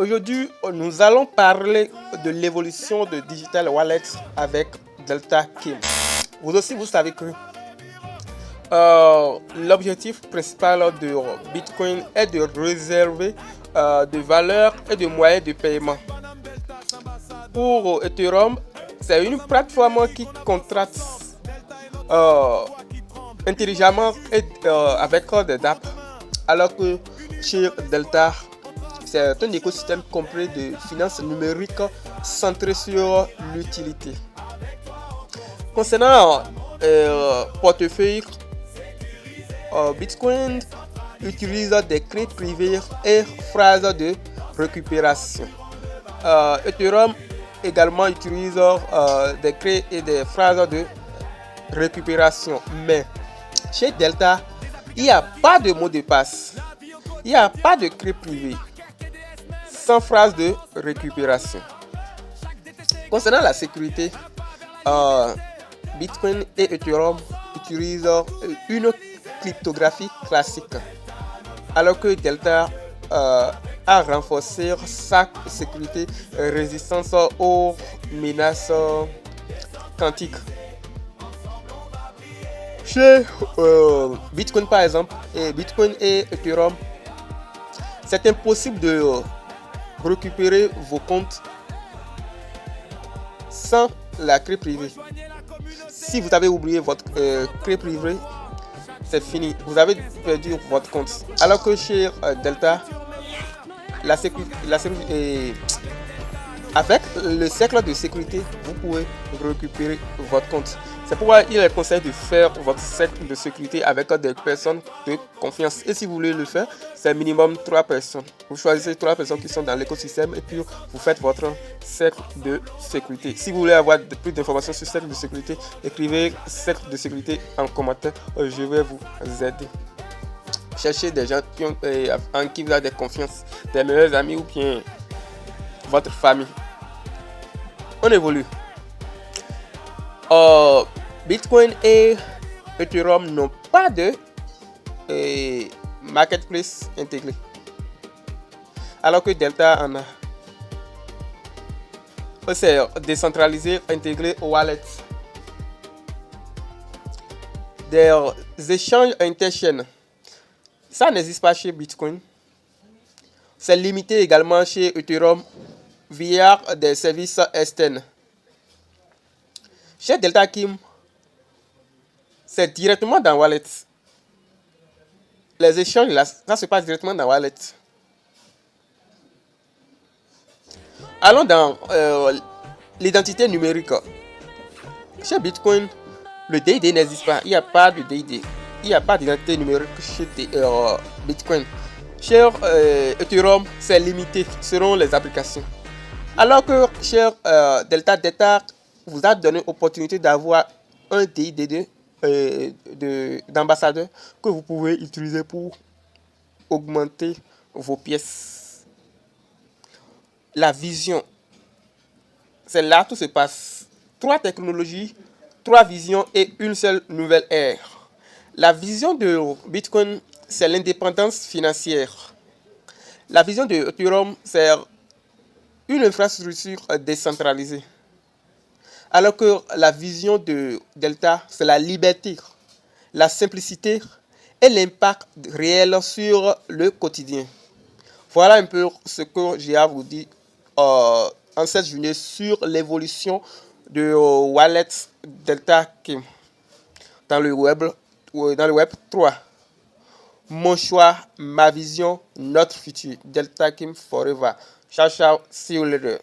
Aujourd'hui, nous allons parler de l'évolution de Digital Wallet avec Delta Kim. Vous aussi, vous savez que l'objectif principal de Bitcoin est de réserver de valeurs et de moyens de paiement. Pour Ethereum, c'est une plateforme qui contracte intelligemment et, avec des dApps, alors que chez Delta, c'est un écosystème complet de finances numériques centré sur l'utilité. Concernant portefeuille, Bitcoin utilise des clés privées et phrases de récupération. Ethereum également utilise des clés et des phrases de récupération. Mais chez Delta, il n'y a pas de mot de passe. Il n'y a pas de clé privée sans phrase de récupération. Concernant la sécurité, Bitcoin et Ethereum utilisent une cryptographie classique, alors que Delta a renforcé sa sécurité résistance aux menaces quantiques. Chez Bitcoin par exemple, Bitcoin et Ethereum, c'est impossible de récupérer vos comptes sans la clé privée. Si vous avez oublié votre clé privée, c'est fini. Vous avez perdu votre compte. Alors que chez Delta, avec le cercle de sécurité, vous pouvez récupérer votre compte. C'est pourquoi il est conseillé de faire votre cercle de sécurité avec des personnes de confiance. Et si vous voulez le faire, c'est minimum 3 personnes. Vous choisissez 3 personnes qui sont dans l'écosystème et puis vous faites votre cercle de sécurité. Si vous voulez avoir plus d'informations sur cercle de sécurité, écrivez cercle de sécurité en commentaire. Je vais vous aider. Cherchez des gens en qui vous avez de confiance, des meilleurs amis ou bien votre famille. On évolue. Bitcoin et Ethereum n'ont pas de marketplace intégré, alors que Delta en a. C'est décentralisé, intégré au wallet. Des échanges interchaînes, ça n'existe pas chez Bitcoin. C'est limité également chez Ethereum via des services externes. Chez Delta Kim, c'est directement dans Wallet. Les échanges, là, ça se passe directement dans Wallet. Allons dans l'identité numérique. Chez Bitcoin, le DID n'existe pas. Il n'y a pas de DID. Il n'y a pas d'identité numérique chez Bitcoin. Chez Ethereum, c'est limité selon les applications. Alors que chez Delta vous a donné l'opportunité d'avoir un DID d'ambassadeur que vous pouvez utiliser pour augmenter vos pièces. La vision, c'est là tout se passe. 3 technologies, 3 visions et une seule nouvelle ère. La vision de Bitcoin, c'est l'indépendance financière. La vision de Ethereum, c'est une infrastructure décentralisée. Alors que la vision de Delta, c'est la liberté, la simplicité et l'impact réel sur le quotidien. Voilà un peu ce que j'ai à vous dire en cette journée sur l'évolution de Wallet Delta Kim dans le web 3. Mon choix, ma vision, notre futur. Delta Kim Forever. Ciao, ciao. See you later.